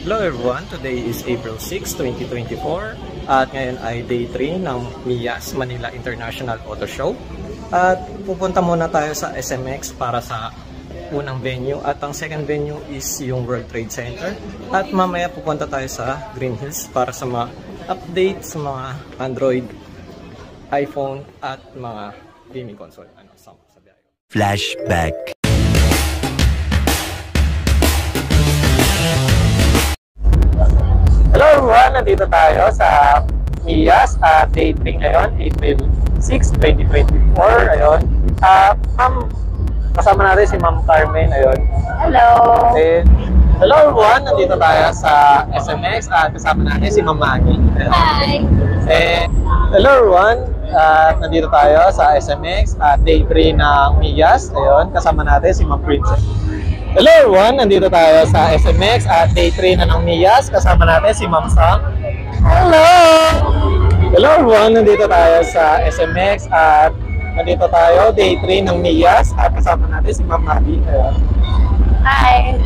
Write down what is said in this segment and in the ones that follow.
Hello everyone, today is April 6, 2024 at ngayon ay day 3 ng MIAS Manila International Auto Show at pupunta muna tayo sa SMX para sa unang venue at ang second venue is yung World Trade Center at mamaya pupunta tayo sa Green Hills para sa mga updates sa mga Android, iPhone at mga gaming console. Flashback. Hello everyone! Nandito tayo sa MIAS at day 3 ngayon, April 6, 2024. Ayun. Ma'am, kasama natin si Ma'am Carmen. Ayun. Hello! Hello everyone! Nandito tayo sa SMX at kasama natin si Ma'am Maggie. Hi! Hello everyone! Nandito tayo sa SMX at day 3 ng MIAS. Ayun. Kasama natin si Ma'am Princess. Hello everyone! Nandito tayo sa SMX at day 3 na ng MIAS. Kasama natin si Ma'am Sam. Hello! Hello everyone! Nandito tayo sa SMX at nandito tayo day 3 ng MIAS at kasama natin si Ma'am Maggie. Hi!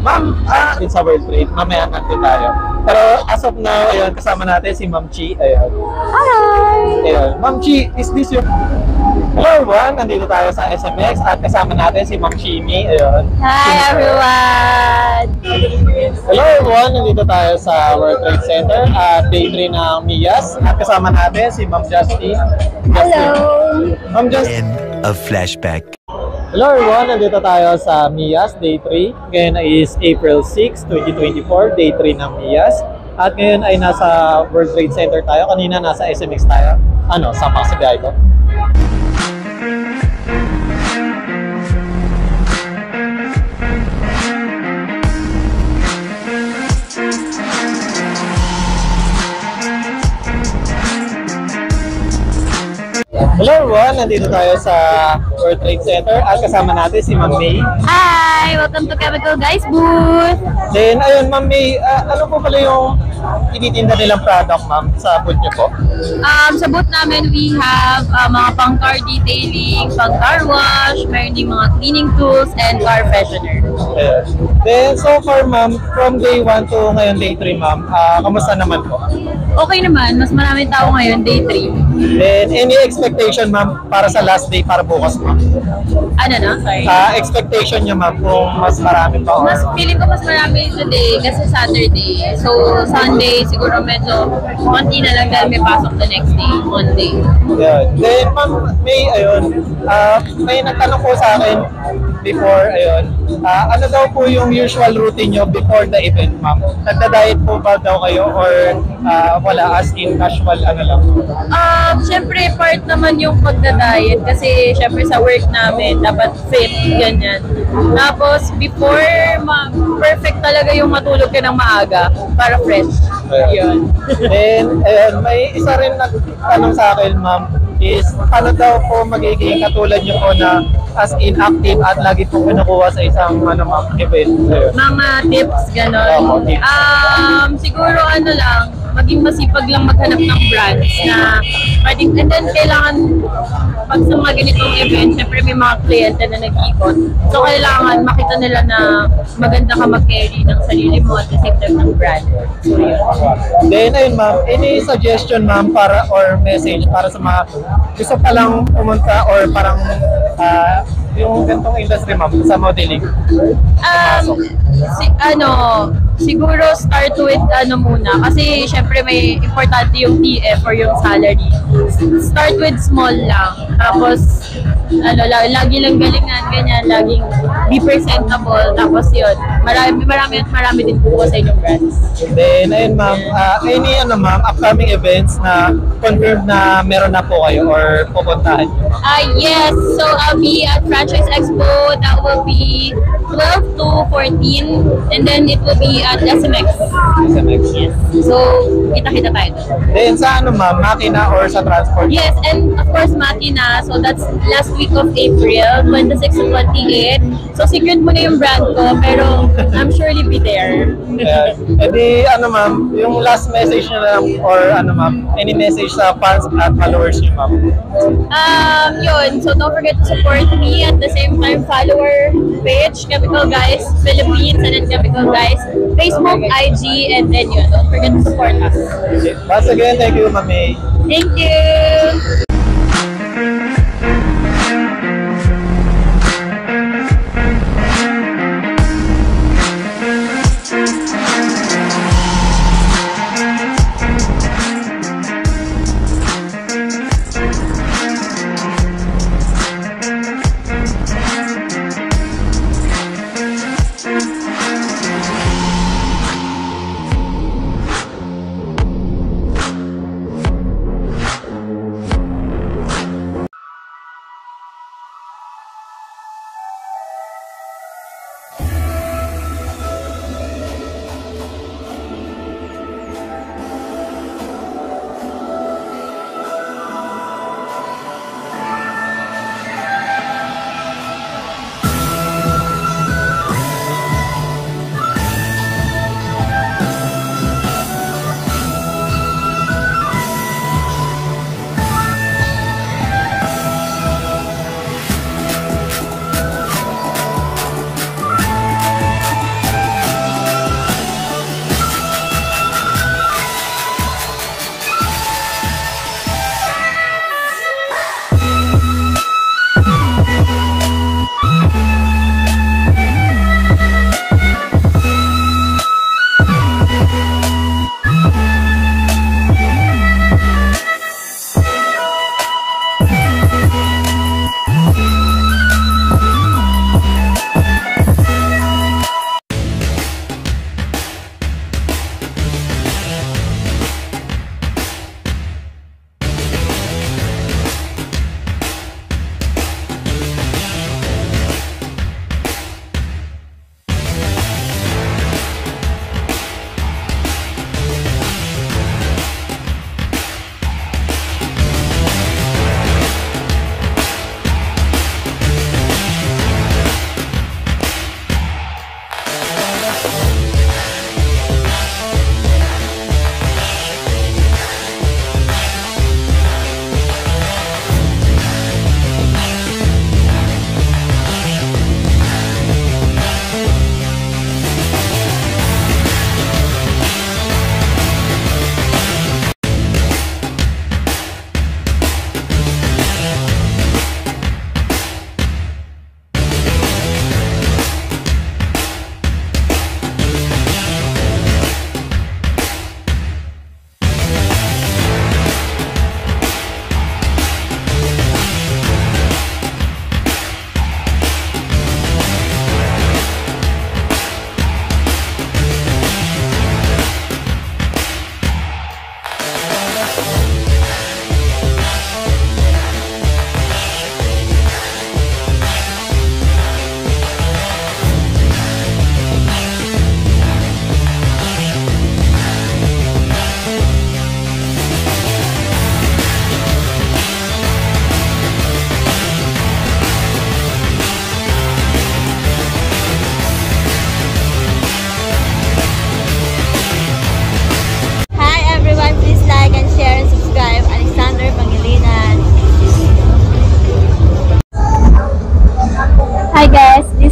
Ma'am, din sa World Trade, mamaya natin tayo. Pero as of now, ayun, kasama natin si Ma'am Chi. Ayun. Hi! Ayun. Ma'am Chi, is this your... Hello everyone! Nandito tayo sa SMX at kasama natin si Ma'am Chimi. Ayun. Hi everyone! Hello everyone! Nandito tayo sa World Trade Center at day 3 ng MIAS at kasama natin si Ma'am Justine. Hello! Ma'am Justine. End of flashback. Hello everyone! Nandito tayo sa MIAS day 3. Ngayon is April 6, 2024, day 3 ng MIAS. At ngayon ay nasa World Trade Center tayo. Kanina nasa SMX tayo. Sa Pasibay ko. Hello everyone! Nandito tayo sa World Trade Center at kasama natin si Ma'am May. Hi! Welcome to Chemical Guys booth! Then, ayun Ma'am May, ano po pala yung tinitinda nilang product ma'am sa booth niyo po? Sa booth namin, we have mga pang-car detailing, pang-car wash, meron din mga cleaning tools, and car freshener. Ayun. Then, so far ma'am, from day 1 to ngayon day 3 ma'am, kamusta naman po? Okay naman, mas maraming tao ngayon, day 3. Then, any expectation ma'am para sa last day para bukas ma'am? Ano na? Sorry. Expectation niyo ma'am kung mas marami pa or... Mas feeling ko mas marami today kasi Saturday. So, Sunday siguro medyo konti na lang dahil may pasok the next day, Monday. Yeah. Then, ma'am, may nagtanong po sa akin before, ano daw po yung usual routine nyo before the event, ma'am? Nagda-diet po ba daw kayo or wala, as in casual, lang? Siyempre, part naman yung pagda-diet kasi siyempre sa work namin, dapat fit, ganyan. Tapos, before, perfect talaga yung matulog ka ng maaga para fresh. Yun. Then, may isa rin nagtanong sa akin, ma'am, is paano daw po magiging katulad nyo po na as in active at lagi po kinukuha sa isang event? Mga tips, gano'n. Siguro lang, maging masipag lang maghanap ng brands na pwedeng, and then kailangan pag sa mga ganitong event, syempre may mga kliyente na nag-ikot. So kailangan makita nila na maganda ka mag-carry ng sarili mo at the same time ng brand. So yun. Then ayun ma'am, any suggestion ma'am para or message para sa mga gusto pa lang pumunta or parang yung ganitong industry ma'am sa modeling? Siguro start with muna kasi syempre may importante yung TF or yung salary. Start with small lang. Tapos lagi lang galingan, ganyan, laging be presentable. Tapos yun, marami din po sa inyong brands. Then ayun ma'am, any ma'am, upcoming events na confirmed na meron na po kayo or pupuntahan nyo? Yes, so I'll be at Franchise Expo. That will be 12 to 14 and then it will be at SMX. SMX? Yes. So, kita-kita tayo doon. Then sa ma'am, makina or sa transport? Yes, and of course makina. So that's last week of April, 26 to 28. So secret mo na yung brand ko, pero I'm surely be there. Edi ma'am, yung last message nyo lang or ma'am, any message sa fans at followers nyo ma'am? Yun, so don't forget to support me at the same time follower page, Chemical Guys Philippines, and then Chemical Guys Facebook, IG, and then yun. Don't forget to support us. Once again, thank you, Ma'am May. Thank you!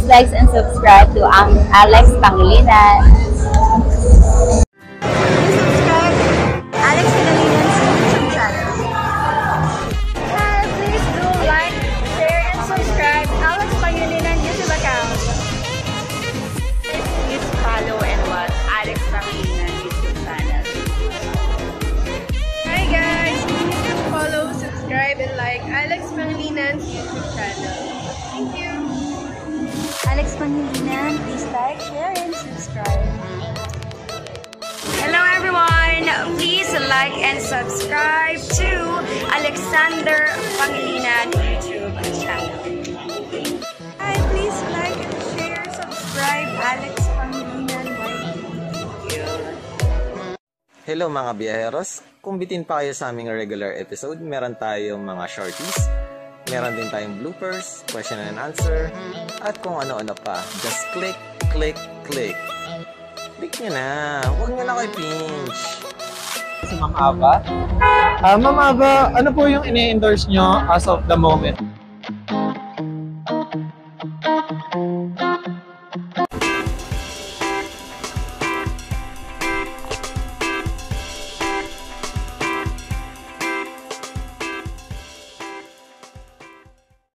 likes and subscribe to Alex Pangilinan. Subscribe Alex Pangalinan's YouTube channel. And please do like, share, and subscribe Alex Pangilinan YouTube account. Please follow and watch Alex Pangilinan YouTube channel. Hi guys, you can follow, subscribe, and like Alex Pangalinan's YouTube channel. Thank you. Alex Pangilinan, please like, share, and subscribe. Hello everyone! Please like and subscribe to Alexander Pangilinan YouTube channel. Hi, please like and share, subscribe Alex Pangilinan YouTube. Hello mga biyaheros! Kung bitin pa kayo sa aming regular episode, meron tayong mga shorties, meron din tayong bloopers, question and answer, at kung ano-ano pa. Just click, click, click. Click nyo na. Huwag nyo na kayo pinch. Si Ma'am Ava. Ma'am Ava, ano po yung ini-endorse nyo as of the moment?